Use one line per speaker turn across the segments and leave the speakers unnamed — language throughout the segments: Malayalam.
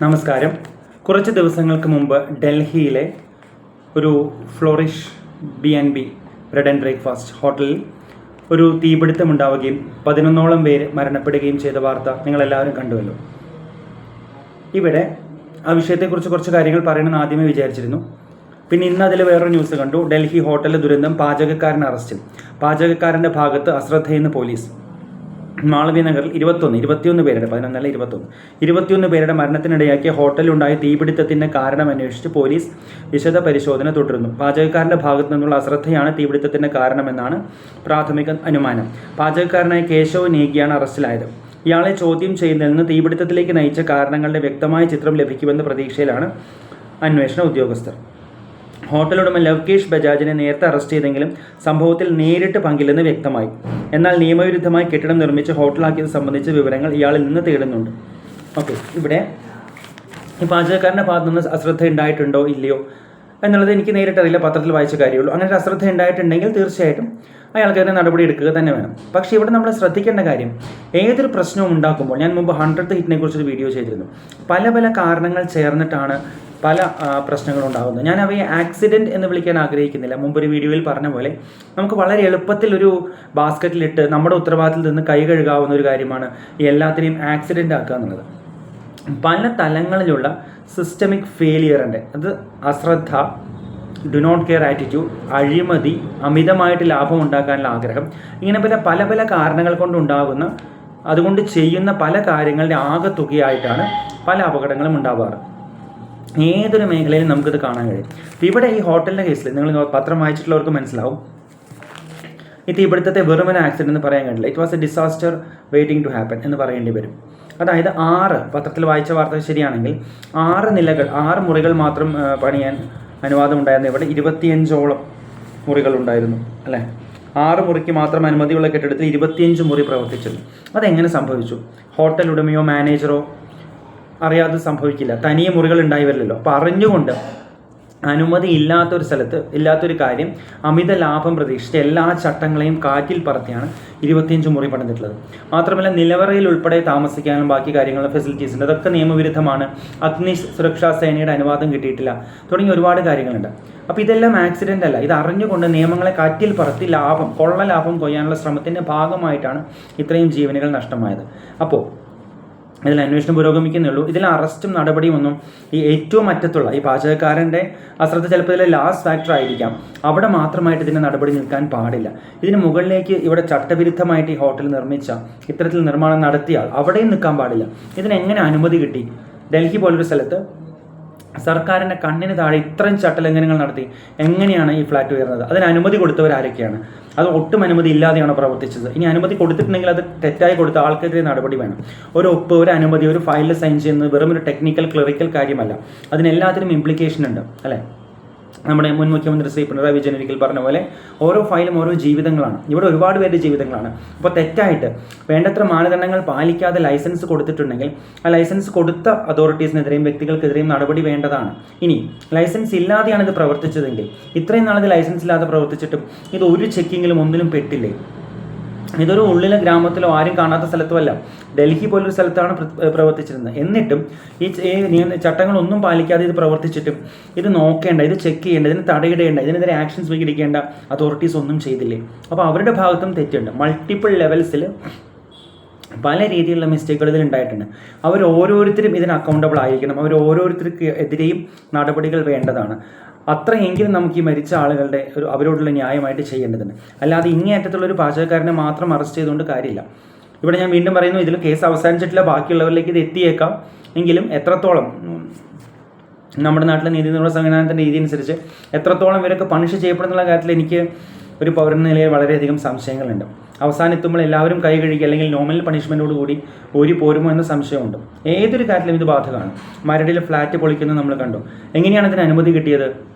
നമസ്കാരം. കുറച്ച് ദിവസങ്ങൾക്ക് മുമ്പ് ഡൽഹിയിലെ ഒരു flourish BNB bread and breakfast ഹോട്ടലിൽ ഒരു തീപിടുത്തമുണ്ടാവുകയും 11ഓളം പേര് മരണപ്പെടുകയും ചെയ്ത വാർത്ത നിങ്ങളെല്ലാവരും കണ്ടുവല്ലോ. ഇവിടെ ആ വിഷയത്തെക്കുറിച്ച് കുറച്ച് കാര്യങ്ങൾ പറയണമെന്ന് ആദ്യമേ വിചാരിച്ചിരുന്നു. പിന്നെ ഇന്ന് അതിൽ വേറൊരു ന്യൂസ് കണ്ടു. ഡൽഹി ഹോട്ടലിലെ ദുരന്തം, പാചകക്കാരൻ അറസ്റ്റിൽ. പാചകക്കാരൻ്റെ ഭാഗത്ത് അശ്രദ്ധയെന്ന് പോലീസ്. മാളവ്യ നഗറിൽ 21 പേരുടെ 21 പേരുടെ മരണത്തിനിടയാക്കിയ ഹോട്ടലിലുണ്ടായ തീപിടുത്തത്തിൻ്റെ കാരണം അന്വേഷിച്ച് പോലീസ് വിശദ പരിശോധന തുടരുന്നു. പാചകക്കാരൻ്റെ ഭാഗത്തു നിന്നുള്ള അശ്രദ്ധയാണ് തീപിടുത്തത്തിൻ്റെ കാരണമെന്നാണ് പ്രാഥമിക അനുമാനം. പാചകക്കാരനായ കേശവ് നേഗിയാണ് അറസ്റ്റിലായത്. ഇയാളെ ചോദ്യം ചെയ്യുന്നതിൽ നിന്ന് തീപിടുത്തത്തിലേക്ക് നയിച്ച കാരണങ്ങളുടെ വ്യക്തമായ ചിത്രം ലഭിക്കുമെന്ന പ്രതീക്ഷയിലാണ് അന്വേഷണ ഉദ്യോഗസ്ഥർ. ഹോട്ടൽ ഉടമ ലവ്കേഷ് ബജാജിനെ നേരത്തെ അറസ്റ്റ് ചെയ്തെങ്കിലും സംഭവത്തിൽ നേരിട്ട് പങ്കില്ലെന്ന് വ്യക്തമായി. എന്നാൽ നിയമവിരുദ്ധമായി കെട്ടിടം നിർമ്മിച്ച് ഹോട്ടലാക്കിയത് സംബന്ധിച്ച വിവരങ്ങൾ ഇയാളിൽ നിന്ന് തേടുന്നുണ്ട്. ഓക്കെ, ഇവിടെ ഈ പാചകക്കാരൻ്റെ ഭാഗത്തു നിന്ന് അശ്രദ്ധ ഉണ്ടായിട്ടുണ്ടോ ഇല്ലയോ എന്നുള്ളത് എനിക്ക് നേരിട്ടറിയില്ല, പത്രത്തിൽ വായിച്ച കാര്യമുള്ളൂ. അങ്ങനെ ഒരു അശ്രദ്ധ ഉണ്ടായിട്ടുണ്ടെങ്കിൽ തീർച്ചയായിട്ടും അയാൾക്കെതിരെ നടപടി എടുക്കുക തന്നെ വേണം. പക്ഷേ ഇവിടെ നമ്മൾ ശ്രദ്ധിക്കേണ്ട കാര്യം, ഏതൊരു പ്രശ്നവും ഉണ്ടാക്കുമ്പോൾ, ഞാൻ മുമ്പ് 100th ഹിറ്റിനെ കുറിച്ചൊരു വീഡിയോ ചെയ്തിരുന്നു, പല കാരണങ്ങൾ ചേർന്നിട്ടാണ് പല പ്രശ്നങ്ങളുണ്ടാകുന്നത്. ഞാൻ അവയെ ആക്സിഡൻറ്റ് എന്ന് വിളിക്കാൻ ആഗ്രഹിക്കുന്നില്ല. മുമ്പൊരു വീഡിയോയിൽ പറഞ്ഞ പോലെ നമുക്ക് വളരെ എളുപ്പത്തിൽ ഒരു ബാസ്ക്കറ്റിലിട്ട് നമ്മുടെ ഉത്തരവാദിത്തത്തിൽ നിന്ന് കൈ കഴുകാവുന്ന ഒരു കാര്യമാണ് ഈ എല്ലാത്തിനെയും ആക്സിഡൻ്റ് ആക്കുക എന്നുള്ളത്. പല തലങ്ങളിലുള്ള സിസ്റ്റമിക് ഫെയിലിയറിൻ്റെ, അത് അശ്രദ്ധ, ഡു നോട്ട് കെയർ ആറ്റിറ്റ്യൂഡ്, അഴിമതി, അമിതമായിട്ട് ലാഭം ഉണ്ടാക്കാനുള്ള ആഗ്രഹം, ഇങ്ങനെ പല കാരണങ്ങൾ കൊണ്ടുണ്ടാകുന്ന, അതുകൊണ്ട് ചെയ്യുന്ന പല കാര്യങ്ങളുടെ ആകെത്തുകയായിട്ടാണ് പല അപകടങ്ങളും ഉണ്ടാവാറ്. ഏതൊരു മേഖലയിലും നമുക്കിത് കാണാൻ കഴിയും. ഇവിടെ ഈ ഹോട്ടലിൻ്റെ കേസിൽ നിങ്ങൾ പത്രം വായിച്ചിട്ടുള്ളവർക്ക് മനസ്സിലാവും, ഈ തീപിടുത്തത്തെ വെറുമൊരു ആക്സിഡൻറ്റ് എന്ന് പറയാൻ കഴിയില്ല. It was a disaster waiting to happen എന്ന് പറയേണ്ടി വരും. അതായത് 6, പത്രത്തിൽ വായിച്ച വാർത്ത ശരിയാണെങ്കിൽ 6 നിലകൾ, 6 മുറികൾ മാത്രം പണിയാൻ അനുവാദം ഉണ്ടായിരുന്നു. ഇവിടെ 25ഓളം മുറികളുണ്ടായിരുന്നു, അല്ലേ? 6 മുറിക്ക് മാത്രം അനുമതിയുള്ള കെട്ടിടത്തിൽ 25 മുറി പ്രവർത്തിച്ചിരുന്നു. അതെങ്ങനെ സംഭവിച്ചു? ഹോട്ടൽ ഉടമയോ മാനേജറോ അറിയാതെ സംഭവിക്കില്ല. തനിയെ മുറികൾ ഉണ്ടായി വരില്ലല്ലോ. അപ്പോൾ അറിഞ്ഞുകൊണ്ട് അനുമതി ഇല്ലാത്തൊരു സ്ഥലത്ത് ഇല്ലാത്തൊരു കാര്യം അമിത ലാഭം പ്രതീക്ഷിച്ച് എല്ലാ ചട്ടങ്ങളെയും കാറ്റിൽ പറത്തിയാണ് 25 മുറി പണിതിട്ടുള്ളത്. മാത്രമല്ല നിലവറയിൽ ഉൾപ്പെടെ താമസിക്കാനും ബാക്കി കാര്യങ്ങളും ഫെസിലിറ്റീസ് ഉണ്ട്, അതൊക്കെ നിയമവിരുദ്ധമാണ്. അഗ്നി സുരക്ഷാ സേനയുടെ അനുവാദം കിട്ടിയിട്ടില്ല, തുടങ്ങി ഒരുപാട് കാര്യങ്ങളുണ്ട്. അപ്പോൾ ഇതെല്ലാം ആക്സിഡൻ്റ് അല്ല, ഇത് അറിഞ്ഞുകൊണ്ട് നിയമങ്ങളെ കാറ്റിൽ പറത്തി കൊള്ള ലാഭം കൊയ്യാനുള്ള ശ്രമത്തിൻ്റെ ഭാഗമായിട്ടാണ് ഇത്രയും ജീവനുകൾ നഷ്ടമായത്. അപ്പോൾ ഇതിൽ അന്വേഷണം പുരോഗമിക്കുന്നുള്ളൂ. ഇതിൽ അറസ്റ്റും നടപടിയും ഒന്നും ഈ ഏറ്റവും അറ്റത്തുള്ള ഈ പാചകക്കാരൻ്റെ അശ്രദ്ധ ചിലപ്പോൾ ഇതിലെ ലാസ്റ്റ് ഫാക്ടർ ആയിരിക്കാം, അവിടെ മാത്രമായിട്ട് ഇതിൻ്റെ നടപടി നിൽക്കാൻ പാടില്ല. ഇതിന് മുകളിലേക്ക് ഇവിടെ ചട്ടവിരുദ്ധമായിട്ട് ഈ ഹോട്ടൽ നിർമ്മിച്ച, ഇത്തരത്തിൽ നിർമ്മാണം നടത്തിയ ആൾ അവിടെയും നിൽക്കാൻ പാടില്ല. ഇതിനെങ്ങനെ അനുമതി കിട്ടി? ഡൽഹി പോലൊരു സ്ഥലത്ത് സർക്കാരിൻ്റെ കണ്ണിന് താഴെ ഇത്രയും ചട്ടലംഘനങ്ങൾ നടത്തി എങ്ങനെയാണ് ഈ ഫ്ലാറ്റ് ഉയർന്നത്? അതിന് അനുമതി കൊടുത്തവരാരൊക്കെയാണ്? അത് ഒട്ടും അനുമതി ഇല്ലാതെയാണ് പ്രവർത്തിച്ചത്. ഇനി അനുമതി കൊടുത്തിട്ടുണ്ടെങ്കിൽ അത് തെറ്റായി കൊടുത്ത ആൾക്കെതിരെ നടപടി വേണം. ഒരു ഒപ്പ്, ഒരു അനുമതി, ഒരു ഫയലിൽ സൈൻ ചെയ്യുന്നത് വെറും ഒരു ടെക്നിക്കൽ ക്ലറിക്കൽ കാര്യമല്ല, അതിനെല്ലാത്തിനും ഇംപ്ലിക്കേഷൻ ഉണ്ട്, അല്ലേ? നമ്മുടെ മുൻ മുഖ്യമന്ത്രി ശ്രീ പിണറായി വിജയൻ ഒരിക്കൽ പറഞ്ഞ പോലെ ഓരോ ഫയലും ഓരോ ജീവിതങ്ങളാണ്. ഇവിടെ ഒരുപാട് പേരുടെ ജീവിതങ്ങളാണ്. അപ്പോൾ തെറ്റായിട്ട് വേണ്ടത്ര മാനദണ്ഡങ്ങൾ പാലിക്കാതെ ലൈസൻസ് കൊടുത്തിട്ടുണ്ടെങ്കിൽ ആ ലൈസൻസ് കൊടുത്ത അതോറിറ്റീസിനെതിരെയും വ്യക്തികൾക്കെതിരെയും നടപടി വേണ്ടതാണ്. ഇനി ലൈസൻസ് ഇല്ലാതെയാണ് ഇത് പ്രവർത്തിച്ചതെങ്കിൽ, ഇത്രയും നാളത് ലൈസൻസ് ഇല്ലാതെ പ്രവർത്തിച്ചിട്ടും ഇത് ഒരു ചെക്കിങ്ങിലും ഒന്നിലും പെട്ടില്ലേ? ഇതൊരു ഉള്ളിലെ ഗ്രാമത്തിലോ ആരും കാണാത്ത സ്ഥലത്തോ അല്ല, ഡൽഹി പോലൊരു സ്ഥലത്താണ് പ്രവർത്തിച്ചിരുന്നത്. എന്നിട്ടും ഈ ചട്ടങ്ങളൊന്നും പാലിക്കാതെ ഇത് പ്രവർത്തിച്ചിട്ടും ഇത് നോക്കേണ്ട, ഇത് ചെക്ക് ചെയ്യേണ്ട, ഇതിന് തടയിടേണ്ട, ഇതിനെതിരെ ആക്ഷൻ സ്വീകരിക്കേണ്ട അതോറിറ്റീസ് ഒന്നും ചെയ്തില്ലേ? അപ്പോൾ അവരുടെ ഭാഗത്തും തെറ്റുണ്ട്. മൾട്ടിപ്പിൾ ലെവൽസിൽ പല രീതിയിലുള്ള മിസ്റ്റേക്കുകൾ ഇതിൽ ഉണ്ടായിട്ടുണ്ട്. അവർ ഓരോരുത്തരും ഇതിന് അക്കൗണ്ടബിൾ ആയിരിക്കണം. അവർ ഓരോരുത്തർക്ക് എതിരെയും നടപടികൾ വേണ്ടതാണ്. അത്രയെങ്കിലും നമുക്ക് ഈ മരിച്ച ആളുകളുടെ അവരോടുള്ള ന്യായമായിട്ട് ചെയ്യേണ്ടതുണ്ട്. അല്ലാതെ ഇങ്ങേയറ്റത്തുള്ളൊരു പാചകക്കാരനെ മാത്രം അറസ്റ്റ് ചെയ്തുകൊണ്ട് കാര്യമില്ല. ഇവിടെ ഞാൻ വീണ്ടും പറയുന്നു, ഇതിൽ കേസ് അവസാനിച്ചിട്ടില്ല, ബാക്കിയുള്ളവരിലേക്ക് ഇത് എത്തിയേക്കാം. എങ്കിലും എത്രത്തോളം നമ്മുടെ നാട്ടിലെ നീതിനിർവഹണ സംവിധാനത്തിൻ്റെ രീതി അനുസരിച്ച് എത്രത്തോളം ഇവരൊക്കെ പണിഷ് ചെയ്യപ്പെടുന്നുള്ള കാര്യത്തിൽ എനിക്ക് ഒരു പൗരൻ നിലയിൽ വളരെയധികം സംശയങ്ങളുണ്ട്. അവസാനം എത്തുമ്പോൾ എല്ലാവരും കൈ കഴുകി അല്ലെങ്കിൽ നോമിനൽ പണിഷ്മെൻറ്റോട് കൂടി പോരുമോ എന്ന സംശയമുണ്ട്. ഏതൊരു കാര്യത്തിലും ഇത് ബാധകമാണ്. മരടിൽ ഫ്ലാറ്റ് പൊളിക്കുന്നത് നമ്മൾ കണ്ടു. എങ്ങനെയാണ് ഇതിന് അനുമതി കിട്ടിയത്?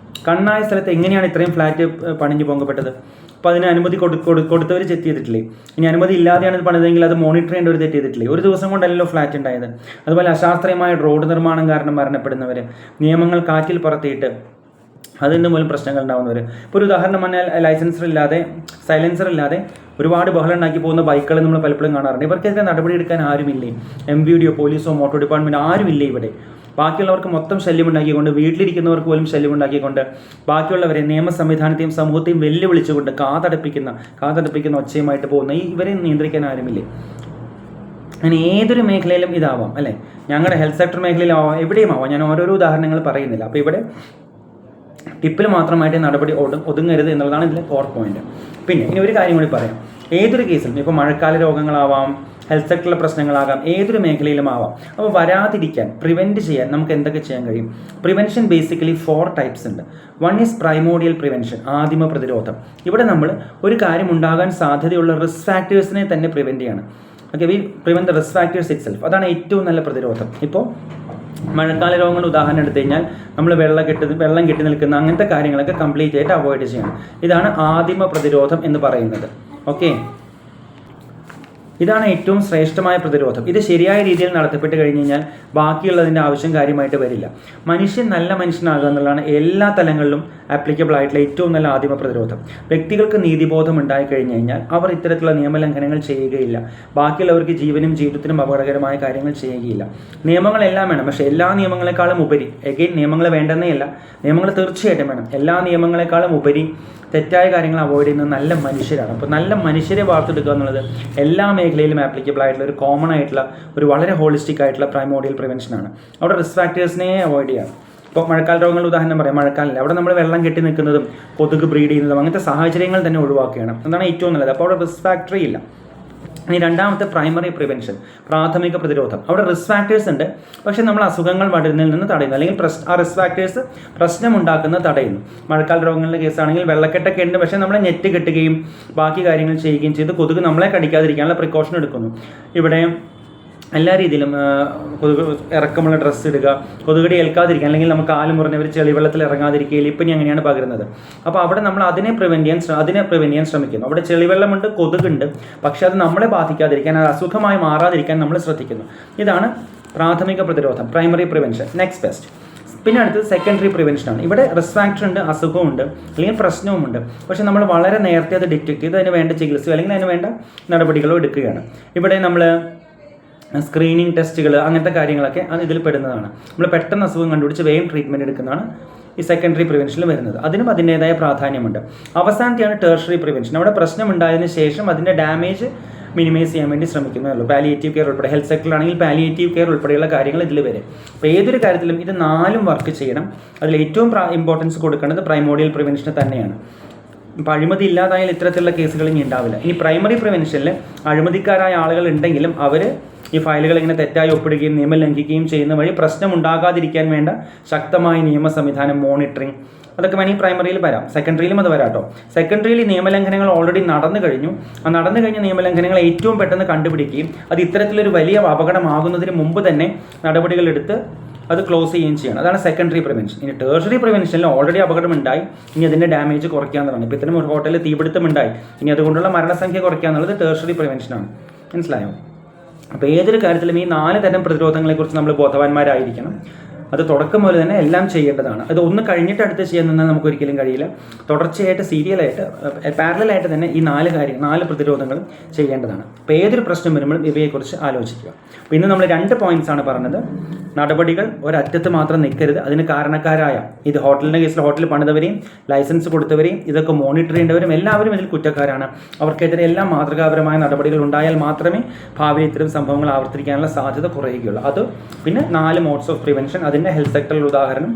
കണ്ണായ സ്ഥലത്ത് എങ്ങനെയാണ് ഇത്രയും ഫ്ലാറ്റ് പണിഞ്ഞു പൊങ്ങപ്പെട്ടത്? അപ്പോൾ അതിന് അനുമതി കൊടുത്തവർ തെറ്റ് ചെയ്തിട്ടില്ലേ? ഇനി അനുമതി ഇല്ലാതെയാണ് ഇത് പണിതെങ്കിൽ അത് മോണിറ്റർ ചെയ്യേണ്ട ഒരു തെറ്റ് ചെയ്തിട്ടില്ലേ? ഒരു ദിവസം കൊണ്ടല്ലോ ഫ്ലാറ്റ് ഉണ്ടായത്. അതുപോലെ അശാസ്ത്രീയമായ റോഡ് നിർമ്മാണം കാരണം മരണപ്പെടുന്നവർ, നിയമങ്ങൾ കാറ്റിൽ പറത്തിയിട്ട് അതിൻ്റെ മൂലം പ്രശ്നങ്ങൾ ഉണ്ടാകുന്നവർ. ഇപ്പോൾ ഒരു ഉദാഹരണം പറഞ്ഞാൽ സൈലൻസർ ഇല്ലാതെ ഒരുപാട് ബഹളം ഉണ്ടാക്കി പോകുന്ന ബൈക്കുകൾ നമ്മൾ പലപ്പോഴും കാണാറുണ്ട്. ഇവർക്കെതിരെ നടപടി എടുക്കാൻ ആരുമില്ലേ? MVD പോലീസോ മോട്ടോർ ഡിപ്പാർട്ട്മെൻറ്റ് ആരുമില്ലേ ഇവിടെ? ബാക്കിയുള്ളവർക്ക് മൊത്തം ശല്യമുണ്ടാക്കിക്കൊണ്ട്, വീട്ടിലിരിക്കുന്നവർക്ക് പോലും ശല്യമുണ്ടാക്കിക്കൊണ്ട്, ബാക്കിയുള്ളവരെ നിയമ സംവിധാനത്തെയും സമൂഹത്തെയും വെല്ലുവിളിച്ചുകൊണ്ട് കാതടപ്പിക്കുന്ന ഒച്ചയുമായിട്ട് പോകുന്ന ഇവരെ നിയന്ത്രിക്കാൻ ആരുമില്ലേ? അങ്ങനെ ഏതൊരു മേഖലയിലും ഇതാവാം അല്ലേ? ഞങ്ങളുടെ ഹെൽത്ത് സെക്ടർ മേഖലയിലാവാം, എവിടെയും ആവാം. ഞാൻ ഓരോരോ ഉദാഹരണങ്ങൾ പറയുന്നില്ല. അപ്പോൾ ഇവിടെ ടിപ്പിൽ മാത്രമായിട്ട് നടപടി ഒതുങ്ങരുത് എന്നുള്ളതാണ് ഇതിലെ കോർ പോയിന്റ്. പിന്നെ ഇനി ഒരു കാര്യം കൂടി പറയാം. ഏതൊരു കേസിലും ഇപ്പോൾ മഴക്കാല രോഗങ്ങളാവാം, ഹെൽത്ത് സെക്ടറിലെ പ്രശ്നങ്ങളാകാം, ഏതൊരു മേഖലയിലും ആവാം. അപ്പോൾ വരാതിരിക്കാൻ, പ്രിവെൻറ്റ് ചെയ്യാൻ നമുക്ക് എന്തൊക്കെ ചെയ്യാൻ കഴിയും? പ്രിവെൻഷൻ ബേസിക്കലി 4 ടൈപ്സ് ഉണ്ട്. 1 ഈസ് പ്രൈമോഡിയൽ പ്രിവെൻഷൻ, ആദിമ പ്രതിരോധം. ഇവിടെ നമ്മൾ ഒരു കാര്യം ഉണ്ടാകാൻ സാധ്യതയുള്ള റിസ്ക് ഫാക്ടേഴ്സിനെ തന്നെ പ്രിവെൻറ്റ് ചെയ്യണം. Okay, we prevent the risk factors itself. അതാണ് ഏറ്റവും നല്ല പ്രതിരോധം. ഇപ്പോൾ മഴക്കാല രോഗങ്ങൾ ഉദാഹരണം എടുത്തു കഴിഞ്ഞാൽ നമ്മൾ വെള്ളം കെട്ടി നിൽക്കുന്ന അങ്ങനത്തെ കാര്യങ്ങളൊക്കെ കംപ്ലീറ്റ് ആയിട്ട് അവോയ്ഡ് ചെയ്യണം. ഇതാണ് ആദിമ പ്രതിരോധം എന്ന് പറയുന്നത്. ഓക്കെ, ഇതാണ് ഏറ്റവും ശ്രേഷ്ഠമായ പ്രതിരോധം. ഇത് ശരിയായ രീതിയിൽ നടത്തപ്പെട്ട് കഴിഞ്ഞ് കഴിഞ്ഞാൽ ബാക്കിയുള്ളതിൻ്റെ ആവശ്യം കാര്യമായിട്ട് വരില്ല. മനുഷ്യൻ നല്ല മനുഷ്യനാകുക എന്നുള്ളതാണ് എല്ലാ തലങ്ങളിലും ആപ്ലിക്കബിൾ ആയിട്ടുള്ള ഏറ്റവും നല്ല ആദിമ പ്രതിരോധം. വ്യക്തികൾക്ക് നീതിബോധം ഉണ്ടായി കഴിഞ്ഞ് കഴിഞ്ഞാൽ അവർ ഇത്തരത്തിലുള്ള നിയമലംഘനങ്ങൾ ചെയ്യുകയില്ല. ബാക്കിയുള്ളവർക്ക് ജീവനും ജീവിതത്തിനും അപകടകരമായ കാര്യങ്ങൾ ചെയ്യുകയില്ല. നിയമങ്ങളെല്ലാം വേണം, പക്ഷേ എല്ലാ നിയമങ്ങളെക്കാളും ഉപരി, എഗെയിൻ നിയമങ്ങൾ വേണ്ടെന്നേ അല്ല, നിയമങ്ങൾ തീർച്ചയായിട്ടും വേണം. എല്ലാ നിയമങ്ങളെക്കാളും ഉപരി തെറ്റായ കാര്യങ്ങൾ അവോയ്ഡ് ചെയ്യുന്നത് നല്ല മനുഷ്യരാണ്. അപ്പോൾ നല്ല മനുഷ്യരെ വാർത്തെടുക്കുക എന്നുള്ളത് എല്ലാ മേഖലയിലും ആപ്ലിക്കബിൾ ആയിട്ടുള്ള ഒരു കോമൺ ആയിട്ടുള്ള ഒരു വളരെ ഹോളിസ്റ്റിക് ആയിട്ടുള്ള പ്രൈമോഡിയൽ പ്രിവെൻഷനാണ്. അവിടെ റിസ്ക് ഫാക്ടേഴ്സിനെ അവോയ്ഡ് ചെയ്യാം. ഇപ്പോൾ മഴക്കാല രോഗങ്ങളുടെ ഉദാഹരണം പറയാം. മഴക്കാലം അവിടെ നമ്മൾ വെള്ളം കെട്ടി നിൽക്കുന്നതും കൊതുക് ബ്രീഡ് ചെയ്യുന്നതും അങ്ങനത്തെ സാഹചര്യങ്ങൾ തന്നെ ഒഴിവാക്കുകയാണ്. അതാണ് ഏറ്റവും നല്ലത്. അപ്പോൾ അവിടെ റിസ്ക് ഫാക്ടറി ഇല്ല. ഇനി രണ്ടാമത്തെ പ്രൈമറി പ്രിവെൻഷൻ, പ്രാഥമിക പ്രതിരോധം. അവിടെ റിസ്ക് ഫാക്ടേഴ്സ് ഉണ്ട്, പക്ഷേ നമ്മൾ അസുഖങ്ങൾ വരുന്നതിൽ നിന്ന് തടയുന്നു, അല്ലെങ്കിൽ ആ റിസ്ക് ഫാക്ടേഴ്സ് പ്രശ്നമുണ്ടാക്കുന്നത് തടയുന്നു. മഴക്കാല രോഗങ്ങളുടെ കേസാണെങ്കിൽ വെള്ളക്കെട്ടൊക്കെ ഉണ്ട്, പക്ഷേ നമ്മൾ നെറ്റ് കെട്ടുകയും ബാക്കി കാര്യങ്ങൾ ചെയ്യുകയും ചെയ്ത് കൊതുക് നമ്മളെ കടിക്കാതിരിക്കാനുള്ള പ്രിക്കോഷൻ എടുക്കുന്നു. ഇവിടെ എല്ലാ രീതിയിലും കൊതുക് ഇറക്കമുള്ള ഡ്രസ്സ് ഇടുക, കൊതുകടി ഏൽക്കാതിരിക്കാൻ, അല്ലെങ്കിൽ നമുക്ക് കാല് മുറിഞ്ഞവർ ചെളിവെള്ളത്തിൽ ഇറങ്ങാതിരിക്കുക, എലിപ്പനി അങ്ങനെയാണ് പകരുന്നത്. അപ്പോൾ അവിടെ നമ്മൾ അതിനെ പ്രിവെൻറ്റ് ചെയ്യാൻ ശ്രമിക്കുന്നു. അവിടെ ചെളിവെള്ളമുണ്ട്, കൊതുകുണ്ട്, പക്ഷേ അത് നമ്മളെ ബാധിക്കാതിരിക്കാൻ, അത് അസുഖമായി മാറാതിരിക്കാൻ നമ്മൾ ശ്രദ്ധിക്കുന്നു. ഇതാണ് പ്രാഥമിക പ്രതിരോധം, പ്രൈമറി പ്രിവെൻഷൻ. Next best. പിന്നെ അടുത്തത് സെക്കൻഡറി പ്രിവെൻഷനാണ്. ഇവിടെ റിസ്ക് ഫാക്ടർ ഉണ്ട്, അസുഖമുണ്ട്, അല്ലെങ്കിൽ പ്രശ്നവുമുണ്ട്, പക്ഷേ നമ്മൾ വളരെ നേരത്തെ അത് ഡിറ്റക്ട് ചെയ്ത് അതിന് വേണ്ട ചികിത്സയോ അല്ലെങ്കിൽ അതിന് വേണ്ട നടപടികളോ എടുക്കുകയാണ്. ഇവിടെ നമ്മൾ സ്ക്രീനിങ് ടെസ്റ്റുകൾ അങ്ങനത്തെ കാര്യങ്ങളൊക്കെ അത് ഇതിൽ പെടുന്നതാണ്. നമ്മൾ പെട്ടെന്ന് അസുഖം കണ്ടുപിടിച്ച് വേഗം ട്രീറ്റ്മെൻറ്റ് എടുക്കുന്നതാണ് ഈ സെക്കൻഡറി പ്രിവെൻഷനിൽ വരുന്നത്. അതിനും അതിൻ്റേതായ പ്രാധാന്യമുണ്ട്. അവസാനത്തെയാണ് ടേർഷറി പ്രിവെൻഷൻ. അവിടെ പ്രശ്നമുണ്ടായതിനു ശേഷം അതിൻ്റെ ഡാമേജ് മിനിമൈസ് ചെയ്യാൻ വേണ്ടി ശ്രമിക്കുന്നേ ഉള്ളൂ. പാലിയേറ്റീവ് കെയർ ഉൾപ്പെടെ, ഹെൽത്ത് സെക്ടറിലാണെങ്കിൽ പാലിയേറ്റീവ് കെയർ ഉൾപ്പെടെയുള്ള കാര്യങ്ങൾ ഇതിൽ വരും. അപ്പോൾ ഏതൊരു കാര്യത്തിലും ഇത് 4ഉം വർക്ക് ചെയ്യണം. അതിൽ ഏറ്റവും ഇമ്പോർട്ടൻസ് കൊടുക്കേണ്ടത് പ്രൈമോഡിയൽ പ്രിവെൻഷന് തന്നെയാണ്. ഇപ്പോൾ അഴിമതി ഇല്ലാതായാൽ ഇത്തരത്തിലുള്ള കേസുകൾ ഇനി ഉണ്ടാവില്ല. ഇനി പ്രൈമറി പ്രിവെൻഷനിൽ അഴിമതിക്കാരായ ആളുകൾ ഉണ്ടെങ്കിലും അവർ ഈ ഫയലുകൾ ഇങ്ങനെ തെറ്റായി ഒപ്പിടുകയും നിയമം ലംഘിക്കുകയും ചെയ്യുന്ന വഴി പ്രശ്നം ഉണ്ടാകാതിരിക്കാൻ വേണ്ട ശക്തമായ നിയമ സംവിധാനം, മോണിറ്ററിങ്, അതൊക്കെ വേണമെങ്കിൽ പ്രൈമറിയിൽ വരാം. സെക്കൻഡറിയിലും അത് വരാം കേട്ടോ. സെക്കൻഡറിയിൽ നിയമലംഘനങ്ങൾ ഓൾറെഡി നടന്നു കഴിഞ്ഞു. ആ നടന്നു കഴിഞ്ഞ നിയമലംഘനങ്ങൾ ഏറ്റവും പെട്ടെന്ന് കണ്ടുപിടിക്കുകയും അത് ഇത്തരത്തിലൊരു വലിയ അപകടമാകുന്നതിന് മുമ്പ് തന്നെ നടപടികളെടുത്ത് അത് ക്ലോസ് ചെയ്യുകയും ചെയ്യണം. അതാണ് സെക്കൻഡറി പ്രിവെൻഷൻ. ഇനി ടേർഷറി പ്രിവെൻഷനിൽ ഓൾറെഡി അപകടമുണ്ടായി, ഇനി അതിൻ്റെ ഡാമേജ് കുറയ്ക്കാന്നുള്ളതാണ്. ഇപ്പോൾ ഇത്തരം ഒരു ഹോട്ടലിൽ തീപിടുത്തമുണ്ടായി, ഇനി അതുകൊണ്ടുള്ള മരണസംഖ്യ കുറയ്ക്കുക എന്നുള്ളത് ടേർഷറി പ്രിവെൻഷനാണ്. മനസ്സിലായോ? അപ്പോൾ ഏതൊരു കാര്യത്തിലും ഈ 4 തരം പ്രതിരോധങ്ങളെക്കുറിച്ച് നമ്മൾ ബോധവാന്മാരായിരിക്കണം. അത് തുടക്കം മുതൽ തന്നെ എല്ലാം ചെയ്യേണ്ടതാണ്. അത് ഒന്ന് കഴിഞ്ഞിട്ട് അടുത്ത് ചെയ്യാൻ നിന്നാൽ നമുക്ക് ഒരിക്കലും കഴിയില്ല. തുടർച്ചയായിട്ട് സീരിയലായിട്ട് പാരലായിട്ട് തന്നെ ഈ 4 പ്രതിരോധങ്ങളും ചെയ്യേണ്ടതാണ്. അപ്പോൾ ഏതൊരു പ്രശ്നം വരുമ്പോഴും ഇവയെക്കുറിച്ച് ആലോചിക്കുക. അപ്പോൾ ഇന്ന് നമ്മൾ 2 പോയിന്റ്സാണ് പറഞ്ഞത്. നടപടികൾ ഒരറ്റത്ത് മാത്രം നിൽക്കരുത്. അതിന് കാരണക്കാരായ ഇത് ഹോട്ടലിൻ്റെ കേസിൽ ഹോട്ടൽ പണിതവരെയും ലൈസൻസ് കൊടുത്തവരെയും ഇതൊക്കെ മോണിറ്റർ ചെയ്യേണ്ടവരും എല്ലാവരും ഇതിൽ കുറ്റക്കാരാണ്. അവർക്കെതിരെ എല്ലാം മാതൃകാപരമായ നടപടികൾ ഉണ്ടായാൽ മാത്രമേ ഭാവിയിൽ ഇത്തരം സംഭവങ്ങൾ ആവർത്തിക്കാനുള്ള സാധ്യത കുറയുകയുള്ളൂ. അത് പിന്നെ 4 മോഡ്സ് ഓഫ് പ്രിവെൻഷൻ, അതിൻ്റെ ഹെൽത്ത് സെക്ടറിൽ ഉദാഹരണം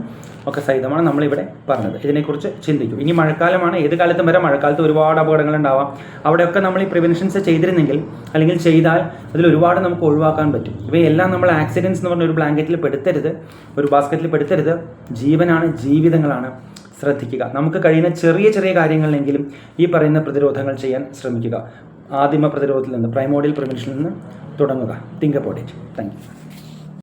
ഒക്കെ സഹിതമാണ് നമ്മളിവിടെ പറഞ്ഞത്. ഇതിനെക്കുറിച്ച് ചിന്തിക്കും. ഇനി മഴക്കാലമാണ്, ഏത് കാലത്തും വരെ മഴക്കാലത്ത് ഒരുപാട് അപകടങ്ങൾ ഉണ്ടാവാം. അവിടെയൊക്കെ നമ്മൾ ഈ പ്രിവെൻഷൻസ് ചെയ്തിരുന്നെങ്കിൽ അല്ലെങ്കിൽ ചെയ്താൽ അതിൽ ഒരുപാട് നമുക്ക് ഒഴിവാക്കാൻ പറ്റും. ഇവയെല്ലാം നമ്മൾ ആക്സിഡൻസ് എന്ന് പറഞ്ഞ ഒരു ബ്ലാങ്കറ്റിൽ പെടുത്തരുത്, ഒരു ബാസ്ക്കറ്റിൽ പെടുത്തരുത്. ജീവനാണ്, ജീവിതങ്ങളാണ്. ശ്രദ്ധിക്കുക. നമുക്ക് കഴിയുന്ന ചെറിയ ചെറിയ കാര്യങ്ങളിലെങ്കിലും ഈ പറയുന്ന പ്രതിരോധങ്ങൾ ചെയ്യാൻ ശ്രമിക്കുക. ആദിമ പ്രതിരോധത്തിൽ നിന്ന്, പ്രൈമോഡിയൽ പ്രിവെൻഷനിൽ നിന്ന് തുടങ്ങുക. Think about it. Thank you.